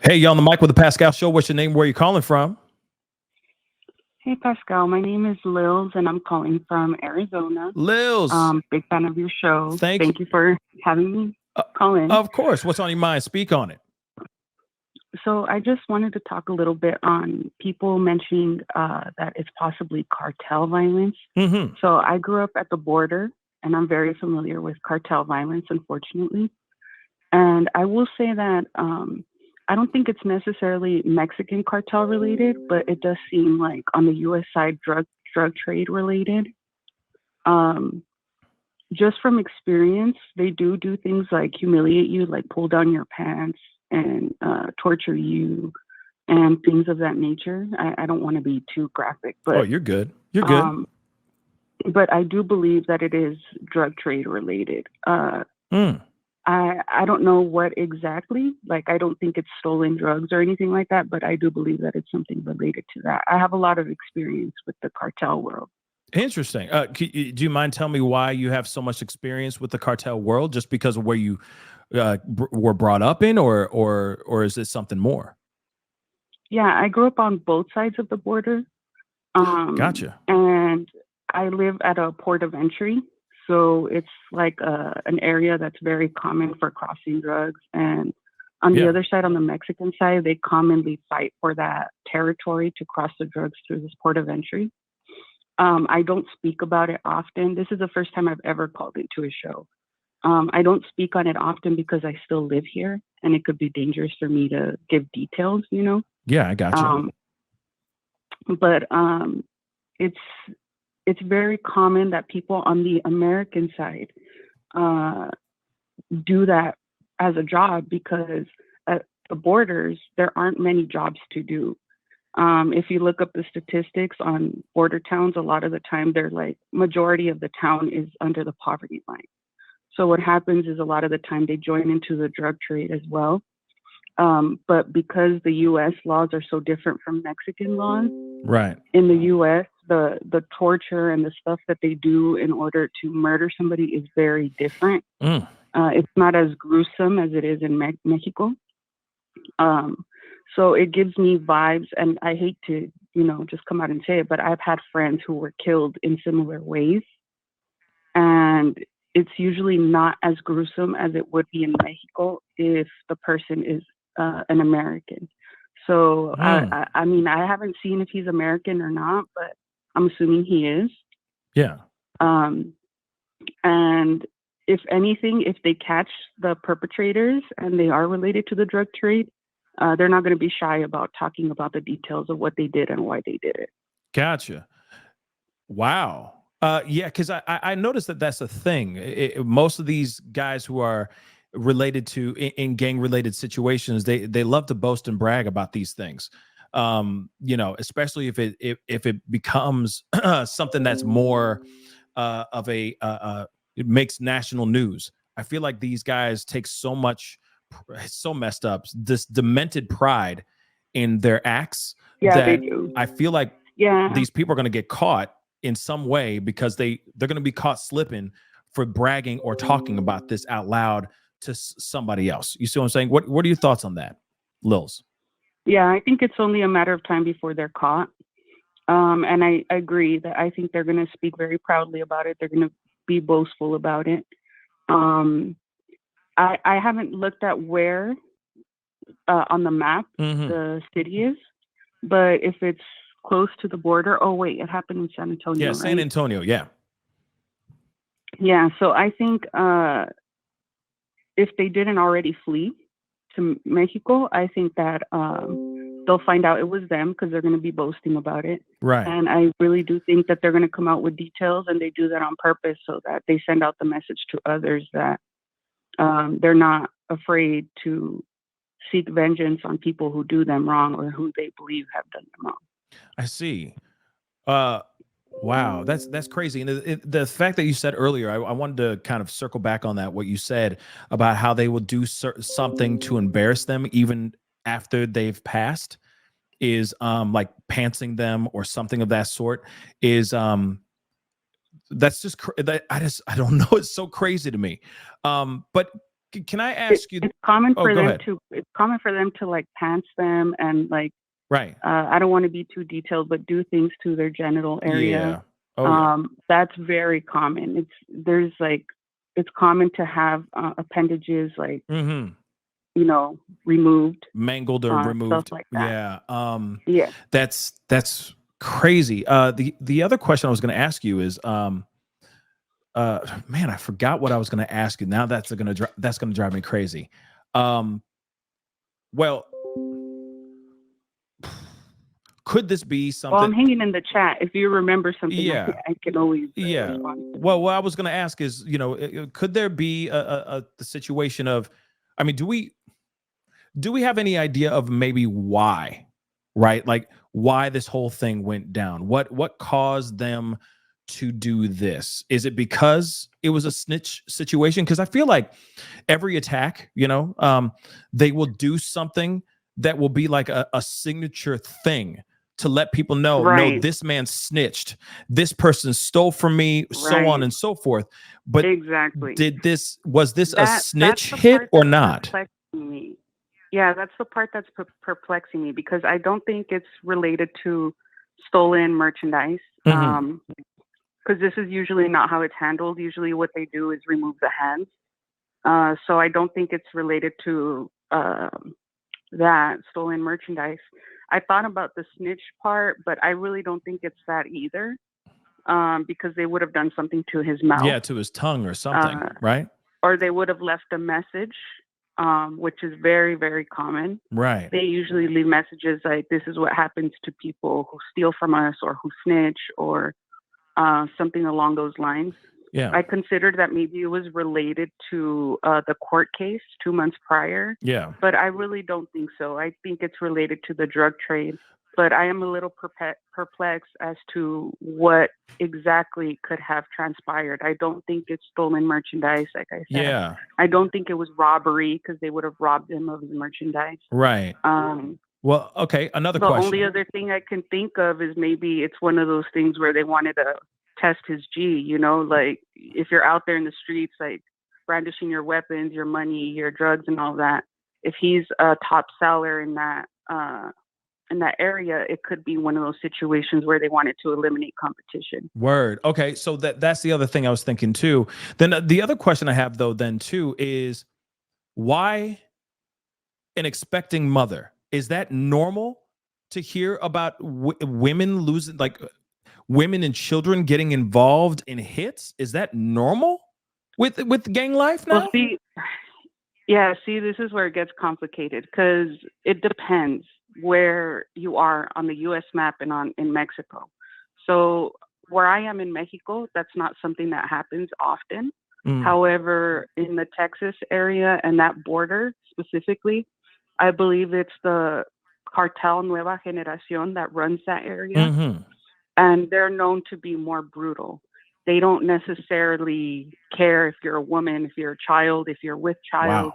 Hey, you on the mic with the Pascal Show. What's your name? Where you calling from? Hey Pascal, my name is Lils and I'm calling from Arizona. Lils. Big fan of your show. Thank you. Thank you for having me Uh, call in. of course. What's on your mind? Speak on it. So I just wanted to talk a little bit on people mentioning that it's possibly cartel violence. Mm-hmm. So I grew up at the border and I'm very familiar with cartel violence, unfortunately. And I will say that I don't think it's necessarily Mexican cartel related, but it does seem like on the U.S. side, drug trade related. Um, just from experience, they do things like humiliate you, like pull down your pants and torture you, and things of that nature. I don't want to be too graphic, Oh, you're good. You're good. um, but I do believe that it is drug trade related. Mm. I don't know what exactly. Like, I don't think it's stolen drugs or anything like that, but I do believe that it's something related to that. I have a lot of experience with the cartel world. Interesting. Do you mind telling me why you have so much experience with the cartel world? Just because of where you were brought up in, or is it something more? Yeah, I grew up on both sides of the border, Gotcha. and I live at a port of entry. So it's like an area that's very common for crossing drugs. And on the Yeah. other side, on the Mexican side, they commonly fight for that territory to cross the drugs through this port of entry. I don't speak about it often. This is the first time I've ever called into a show. I don't speak on it often because I still live here and it could be dangerous for me to give details, you know? Yeah, I gotcha. Um, but it's it's very common that people on the American side uh, do that as a job because at the borders there aren't many jobs to do. If you look up the statistics on border towns, a lot of the time they're like majority of the town is under the poverty line. So what happens is a lot of the time they join into the drug trade as well. But because the U.S. laws are so different from Mexican laws, Right. in the U.S., the torture and the stuff that they do in order to murder somebody is very different. Mm. It's not as gruesome as it is in Mexico. Um, so it gives me vibes, and I hate to, just come out and say it, but I've had friends who were killed in similar ways, and it's usually not as gruesome as it would be in Mexico if the person is an American. So Mm. I mean, I haven't seen if he's American or not, but I'm assuming he is. Yeah. Um, and if anything, if they catch the perpetrators and they are related to the drug trade, they're not going to be shy about talking about the details of what they did and why they did it. Gotcha. Wow. Yeah, because I noticed that that's a thing. Most of these guys who are related to in gang related situations, they love to boast and brag about these things. Especially if it becomes something that's more of it makes national news. I feel like these guys take so much, it's so messed up, this demented pride in their acts Yeah, they that do. I feel like Yeah. these people are going to get caught in some way because they're going to be caught slipping for bragging or talking about this out loud to somebody else. You see what I'm saying? What are your thoughts on that, Lils? Yeah, I think it's only a matter of time before they're caught. And I agree that I think they're going to speak very proudly about it. They're going to be boastful about it. Um, I haven't looked at where on the map Mm-hmm. the city is, but if it's close to the border, oh wait, it happened in San Yeah, Antonio, San right? Antonio. Yeah. Yeah, so I think if they didn't already flee to Mexico, I think that they'll find out it was them because they're going to be boasting about it. Right. And I really do think that they're going to come out with details, and they do that on purpose so that they send out the message to others that they're not afraid to seek vengeance on people who do them wrong or who they believe have done them wrong. I see. Uh, wow, that's crazy. And the fact that you said earlier, I wanted to kind of circle back on that. What you said about how they will do something to embarrass them even after they've passed is like pantsing them or something of that sort. Is that's just that I don't know. It's so crazy to me. But Can I ask you? It's common Oh, for go them ahead. to like pants them and like Right. I don't want to be too detailed, but do things to their genital area. Yeah. Oh yeah. That's very common. It's common to have appendages like Mm-hmm. removed, Mangled or stuff removed. like that. Yeah. Yeah. That's crazy. The other question I was going to ask you is man, I forgot what I was going to ask you. Now that's going to drive me crazy. Um well, could this be Well, something? I'm hanging in the chat. If you remember something, Yeah. I can always Yeah. respond. Well, what I was going to ask is, could there be the situation of, I mean, do we have any idea of maybe why, right? Like why this whole thing went down? What caused them to do this? Is it because it was a snitch situation? Because I feel like every attack, they will do something that will be like a signature thing to let people know, no, Right. this man snitched, this person stole from me, so on Right. and so forth. But Exactly. was this a That's snitch the hit part or that's not? perplexing me. Yeah, that's the part that's perplexing me because I don't think it's related to stolen merchandise. Mm-hmm. Because this is usually not how it's handled. Usually, what they do is remove the hands. So I don't think it's related to that stolen merchandise. I thought about the snitch part, but I really don't think it's that either. Because they would have done something to his mouth. Yeah, to his tongue or something, Uh, right? or they would have left a message, which is very, very common. Right. They usually leave messages like, this is what happens to people who steal from us or who snitch or something along those lines. Yeah. I considered that maybe it was related to the court case 2 months prior, Yeah. but I really don't think so. I think it's related to the drug trade. But I am a little perplexed as to what exactly could have transpired. I don't think it's stolen merchandise, like I said. Yeah. I don't think it was robbery because they would have robbed him of his merchandise. Right. Well, okay. Another The question. only other thing I can think of is maybe it's one of those things where they wanted to test his G, like if you're out there in the streets, like brandishing your weapons, your money, your drugs and all that. If he's a top seller in that area, it could be one of those situations where they wanted to eliminate competition. Word. Okay. So that's the other thing I was thinking too. Then the other question I have though, then too, is why an expecting mother? Is that normal to hear about women losing, like women and children getting involved in hits? Is that normal with gang life now? Well, see, this is where it gets complicated because it depends where you are on the U.S. map and in Mexico. So where I am in Mexico, that's not something that happens often. However, in the Texas area and that border specifically, I believe it's the Cartel Nueva Generación that runs that area. Mm-hmm. And they're known to be more brutal. They don't necessarily care if you're a woman, if you're a child, if you're with child.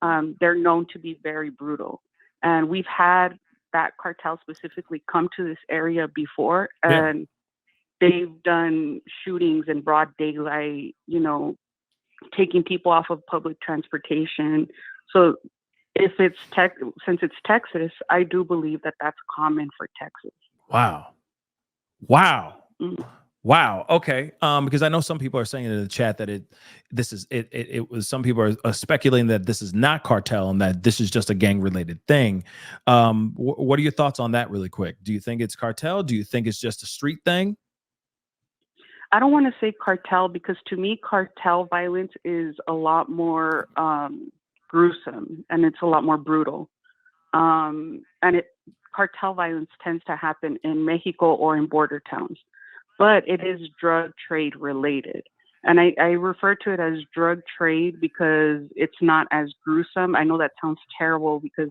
Wow. They're known to be very brutal. And we've had that cartel specifically come to this area before, and they've done shootings in broad daylight, taking people off of public transportation. So if since it's Texas, I do believe that that's common for Texas. Wow. Wow. Mm. Wow. Okay. Because I know some people are saying in the chat that it was, some people are speculating that this is not cartel and that this is just a gang related thing. What are your thoughts on that really quick? Do you think it's cartel? Do you think it's just a street thing? I don't want to say cartel because to me, cartel violence is a lot more gruesome and it's a lot more brutal. Cartel violence tends to happen in Mexico or in border towns, but it is drug trade related. And I refer to it as drug trade because it's not as gruesome. I know that sounds terrible because,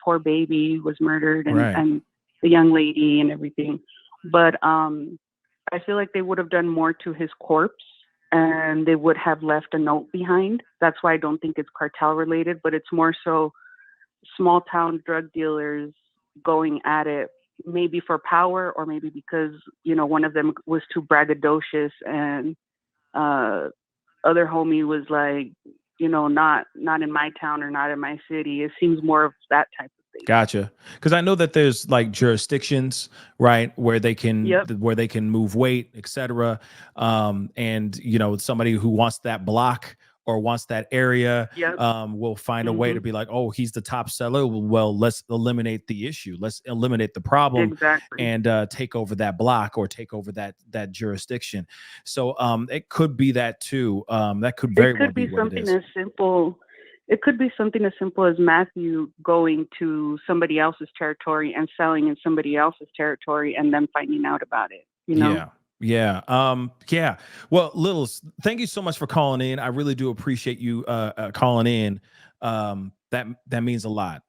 poor baby was murdered and the young lady and everything. But I feel like they would have done more to his corpse and they would have left a note behind. That's why I don't think it's cartel related, but it's more so small town drug dealers going at it, maybe for power or maybe because, one of them was too braggadocious and other homie was like, not in my town or not in my city. It seems more of that type of thing. Gotcha. Because I know that there's like jurisdictions, right, Yep. where they can move weight, etc. And somebody who wants that block or wants that area Yep. will find a way to Mhm. be like, oh, he's the top seller. Well, let's eliminate the issue. Let's eliminate the problem Exactly. and take over that block or take over that jurisdiction. So it could be that too. That could It very well could be be what it something is. as simple. It could be something as simple as Matthew going to somebody else's territory and selling in somebody else's territory and then finding out about it, you know? Yeah. Yeah. Yeah. Well, Littles, thank you so much for calling in. I really do appreciate you calling in. That means a lot.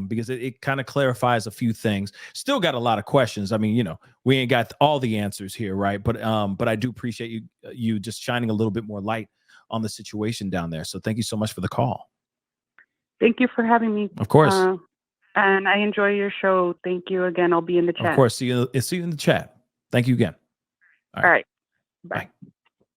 Because it kind of clarifies a few things. Still got a lot of questions. I mean, we ain't got all the answers here, right? But I do appreciate you just shining a little bit more light on the situation down there. So thank you so much for the call. Thank you for having me. Of course. And I enjoy your show. Thank you again. I'll be in the Of chat. course. See you in the chat. Thank you again. All All right. right. Bye. Bye.